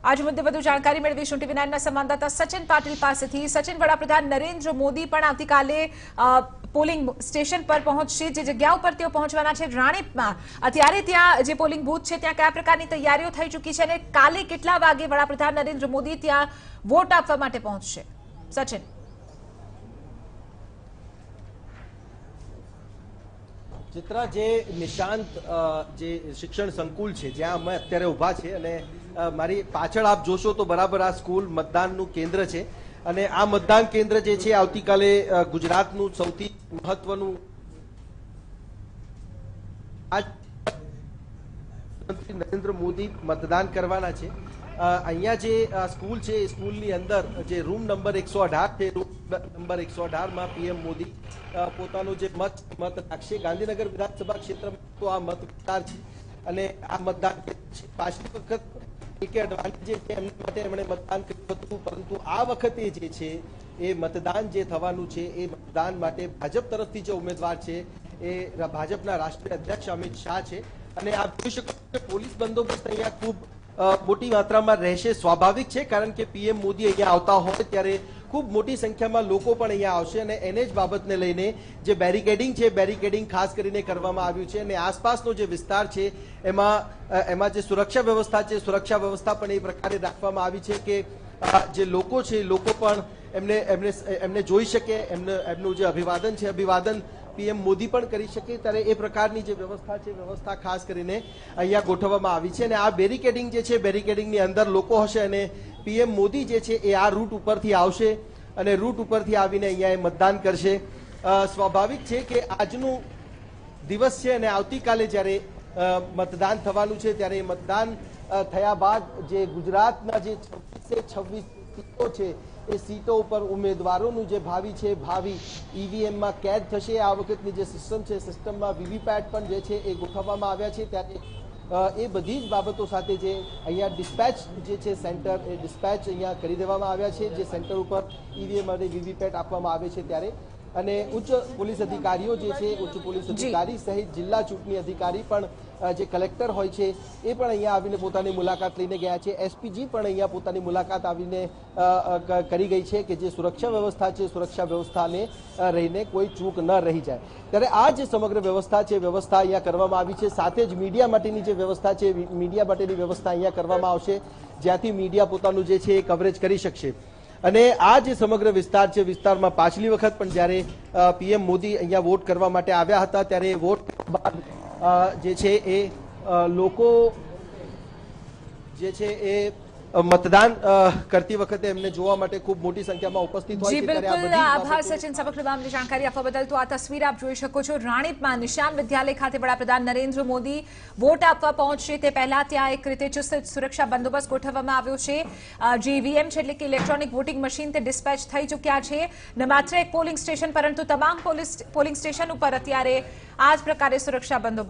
आज मुद्दे વધુ જાણકારી મેળવીશું ટીવી 9 ના સંવાદદાતા સચિન પાટીલ પાસેથી। સચિન, વડાપ્રધાન નરેન્દ્ર મોદી પણ આવતીકાલે પોલિંગ સ્ટેશન પર પહોંચશે, જે જગ્યા ઉપર તેઓ પહોંચવાના છે રાણીપમાં। અત્યારે ત્યાં જે પોલિંગ બૂથ છે ત્યાં કયા પ્રકારની તૈયારીઓ થઈ ચૂકી છે અને કાલે કેટલા વાગે વડાપ્રધાન નરેન્દ્ર મોદી ત્યાં વોટ આપવા માટે પહોંચશે? સચિન। चित्रा जे निशांत जे शिक्षण संकुल है ज्यां अमे अत्यारे उभा छे अने मारी पाछळ आप जोशो तो बराबर आ स्कूल मतदानનું કેન્દ્ર છે અને આ મતદાન કેન્દ્ર જે છે આવતીકાલે ગુજરાતનું સૌથી મહત્વનું આજ પ્રધાનમંત્રી નરેન્દ્ર મોદી મતદાન કરવાના છે। અહીંયા જે સ્કૂલ છે એ સ્કૂલની અંદર જે રૂમ નંબર 118 છે, રૂમ નંબર 118 માં પીએમ મોદી પોતાનો જે મત રાખશે। ગાંધીનગર વિધાનસભા ક્ષેત્રમાં તો આ મત વિસ્તાર છે અને આ મતદાન પાછલી વખત કે અડવાણી જે એમના માટે એમણે મતદાન કર્યું હતું, પરંતુ આ વખતે જે છે એ મતદાન જે થવાનું છે એ મતદાન માટે ભાજપ તરફથી જે ઉમેદવાર છે એ ભાજપના રાષ્ટ્રીય અધ્યક્ષ અમિત શાહ છે અને આપ જોઈ શકો છો કે પોલીસ બંદોબસ્ત અહીંયા ખૂબ મોટી માત્રામાં રહેશે। સ્વાભાવિક છે, કારણ કે પીએમ મોદી અહીંયા આવતા હોય ત્યારે ખૂબ મોટી સંખ્યામાં લોકો પણ અહીંયા આવશે અને એને જ બાબતને લઈને જે બેરિકેડિંગ છે, બેરિકેડિંગ ખાસ કરીને કરવામાં આવ્યું છે અને આસપાસનો જે વિસ્તાર છે એમાં જે સુરક્ષા વ્યવસ્થા છે, સુરક્ષા વ્યવસ્થા પણ એ પ્રકારે રાખવામાં આવી છે કે જે લોકો છે લોકો પણ એમને જોઈ શકે, એમનું જે અભિવાદન છે અભિવાદન પીએમ મોદી પણ કરી શકે, ત્યારે એ પ્રકારની જે વ્યવસ્થા છે વ્યવસ્થા ખાસ કરીને અહીંયા ગોઠવવામાં આવી છે અને આ બેરિકેડિંગ જે છે બેરિકેડિંગની અંદર લોકો હશે અને પીએમ મોદી જે છે એ આ રૂટ ઉપરથી આવશે અને રૂટ ઉપરથી આવીને અહીંયા એ મતદાન કરશે। સ્વાભાવિક છે કે આજનું દિવસ છે અને આવતીકાલે જ્યારે મતદાન થવાનું છે ત્યારે મતદાન થયા બાદ જે ગુજરાતના જે 26 સીટો છે એ સીટો ઉપર ઉમેદવારોનું જે ભાવિ છે ભાવિ ઈવીએમમાં કેદ થશે। આ વખતની જે સિસ્ટમ છે સિસ્ટમમાં વીવીપેટ પણ જે છે એ ગોઠવવામાં આવ્યા છે, ત્યારે એ બધી જ બાબતો સાથે જે અહીંયા ડિસ્પેચ જે છે સેન્ટર એ ડિસ્પેચ અહીંયા કરી દેવામાં આવ્યા છે, જે સેન્ટર ઉપર ઈવીએમ અને વીવીપેટ આપવામાં આવે છે ત્યારે। અને ઉચ્ચ પોલીસ અધિકારીઓ જે છે ઉચ્ચ પોલીસ અધિકારી સહિત જિલ્લા ચૂંટણી અધિકારી પણ જે કલેક્ટર હોય છે એ પણ અહીંયા આવીને પોતાની મુલાકાત લઈને ગયા છે। એસપીજી પણ અહીંયા પોતાની મુલાકાત આવીને કરી ગઈ છે કે જે સુરક્ષા વ્યવસ્થા છે સુરક્ષા વ્યવસ્થાને રહીને કોઈ ચૂક ન રહી જાય, ત્યારે આ જે સમગ્ર વ્યવસ્થા છે વ્યવસ્થા અહીંયા કરવામાં આવી છે। સાથે જ મીડિયા માટેની જે વ્યવસ્થા છે મીડિયા માટેની વ્યવસ્થા અહીંયા કરવામાં આવશે, જ્યાંથી મીડિયા પોતાનું જે છે એ કવરેજ કરી શકશે। અને આ જે સમગ્ર વિસ્તાર છે વિસ્તારમાં પાછલી વખત પણ જ્યારે પીએમ મોદી અહીંયા વોટ કરવા માટે આવ્યા હતા ત્યારે વોટ બાદ જે છે એ લોકો જે છે એ મતદાન કરતી વખતે એમને જોવા માટે ખૂબ મોટી સંખ્યામાં ઉપસ્થિત હોય છે। બિલકુલ આભાર સચિન, સમગ્ર મામલે જાણકારી આપવા બદલ। તો આ તસવીર આપ જોઈ શકો છો રાણીપમાં નિશાન વિદ્યાલય ખાતે વડાપ્રધાન નરેન્દ્ર મોદી વોટ આપવા પહોંચશે તે પહેલા ત્યાં એક રીતે ચુસ્ત સુરક્ષા બંદોબસ્ત ગોઠવવામાં આવ્યો છે। જે ઈવીએમ છે એટલે કે ઇલેક્ટ્રોનિક વોટિંગ મશીન તે ડિસ્પેચ થઈ ચૂક્યા છે, ન માત્ર એક પોલિંગ સ્ટેશન પરંતુ તમામ પોલિંગ સ્ટેશન ઉપર અત્યારે આ જ પ્રકારે સુરક્ષા બંદોબસ્ત